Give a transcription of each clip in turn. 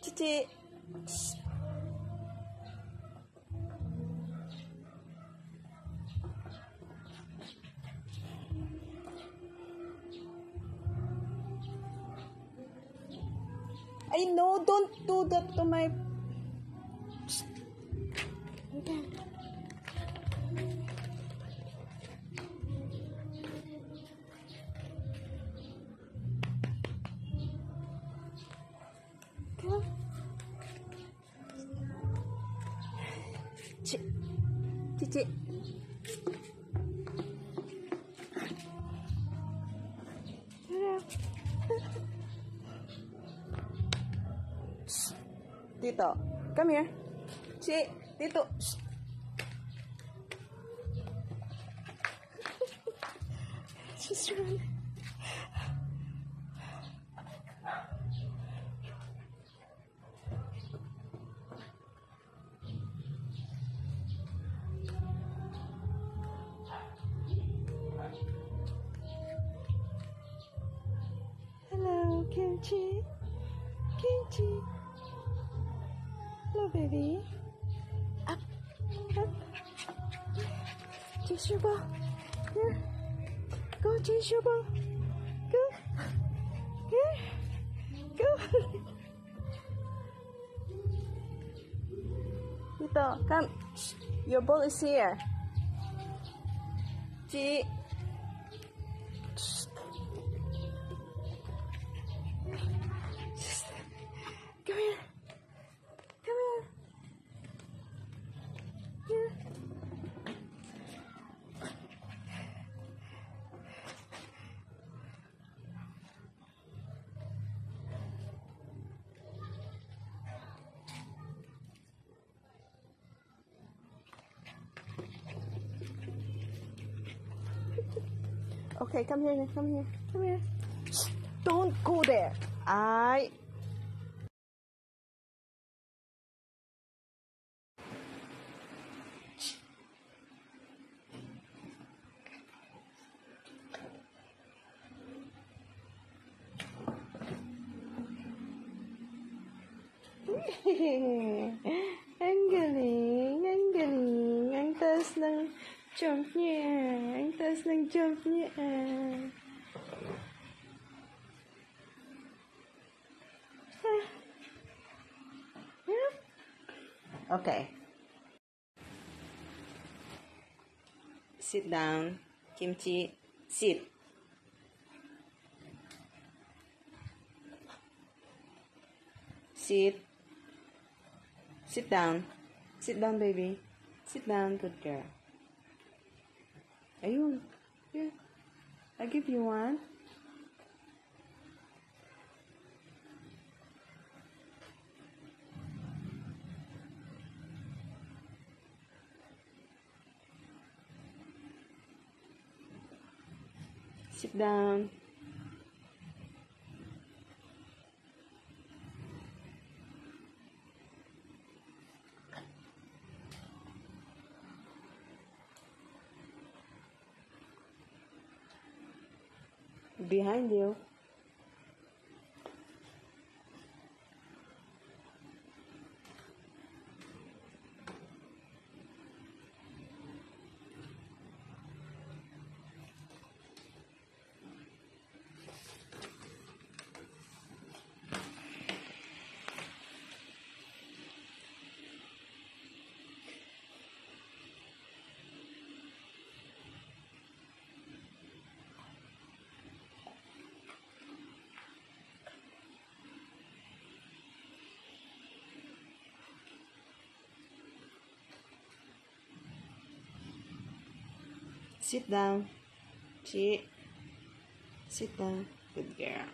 Chichi. I know, don't do that to my... Okay. Come on. Chichi. Dito. Come here. Dito. Just run. Hello, Kimchi. Kimchi. Hello, baby. Up. Chase your ball. Here. Go chase your ball. Go. Here. Go. Dito, come. Your ball is here. Chi. Come here. Come here. Here. Okay, come here, come here, come here. Don't go there. Ang galing, ang galing. Ang taas ng jump niya. Ang taas ng jump niya. Okay. Sit down. Kimchi, sit. Sit. Sit down. Sit down, baby. Sit down, good girl. Ayun. Here. I give you one. Sit down. Behind you. Sit down. Sit down. Good girl.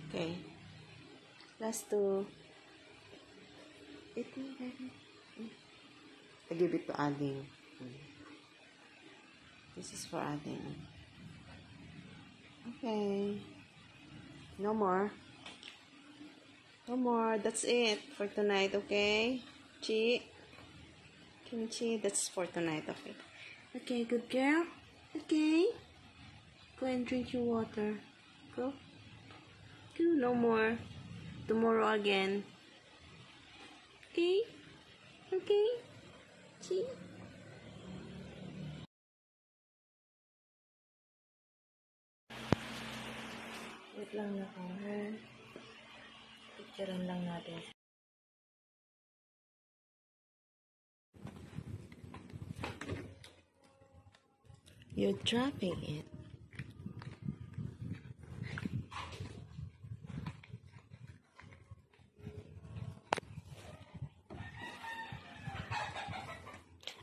Okay. Last two. Eat me, baby. I give it to adding. This is for adding. Okay. No more. No more. That's it for tonight, okay? Kimchi, that's for tonight, okay? Okay, good girl. Okay. Go and drink your water. Go. Go, no more. Tomorrow again. Okay? Okay? Chi? Wait lang na ako, ha? Picturean lang natin. You're dropping it.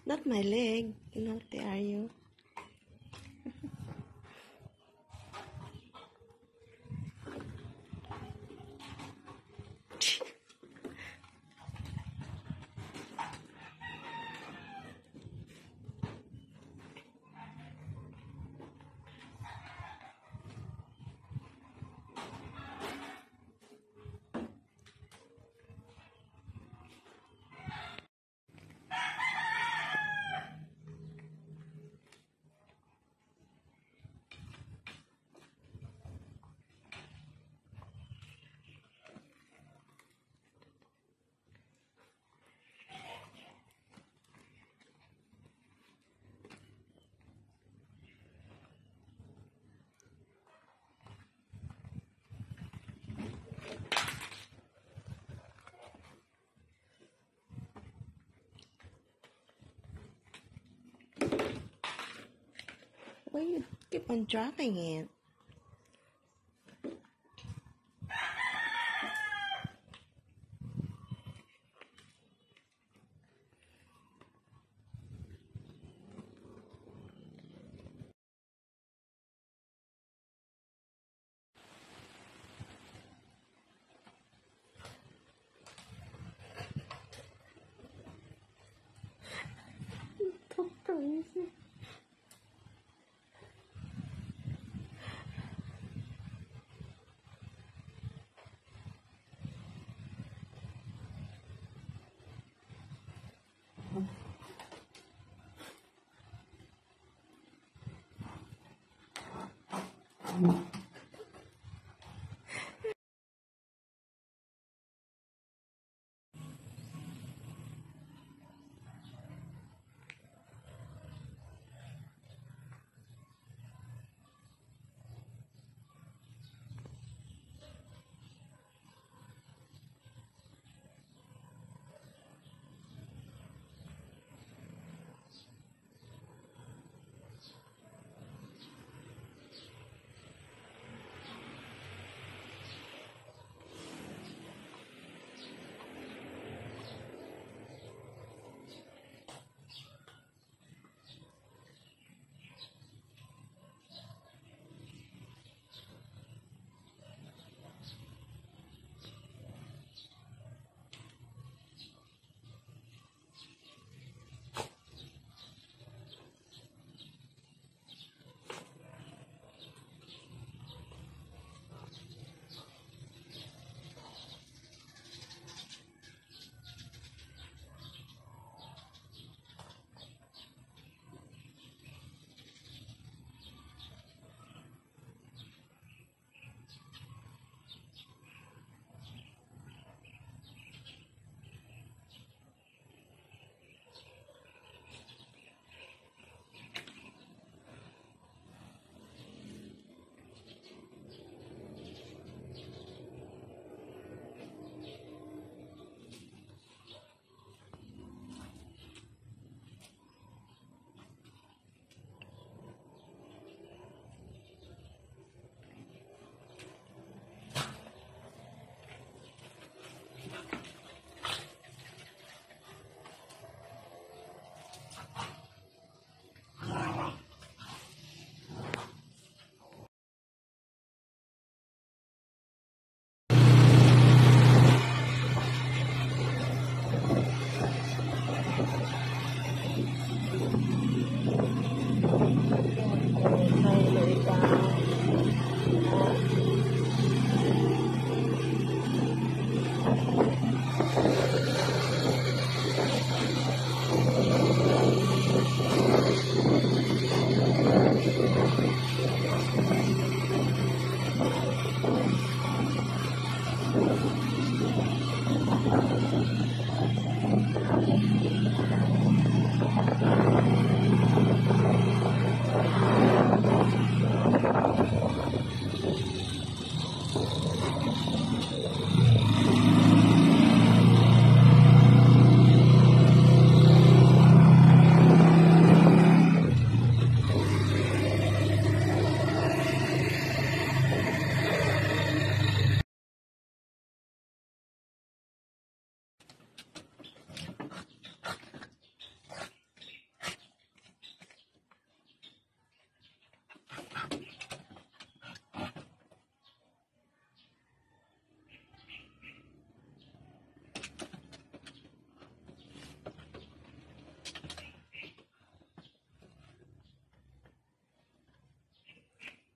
Not my leg. Naughty are you? Why you keep on dropping it?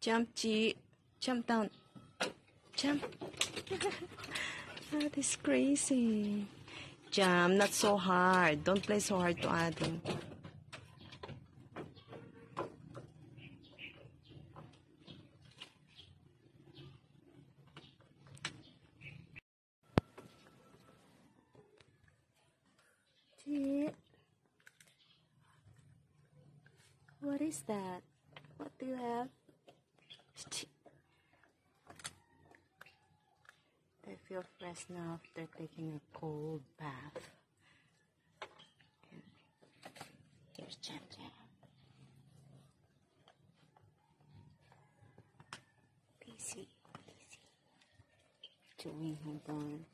Jump, G. Jump down. Jump. That is crazy. Jump, not so hard. Don't play so hard to Ading. G. What is that? What do you have? They feel fresh now after taking a cold bath. Here's Jam Jam. Easy, easy. Chewing, hold on.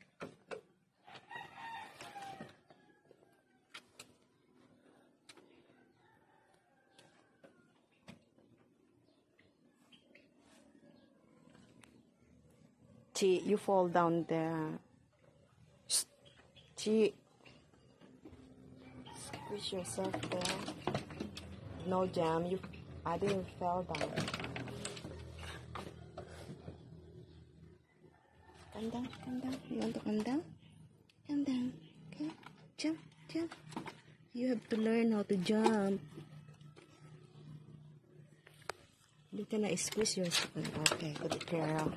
Chi, you fall down there. Chi, squish yourself there. No, Jam, I didn't fall down. Come down, come down. You want to come down? Come down. Okay, jump, jump. You have to learn how to jump. You cannot squeeze yourself. Okay, good girl.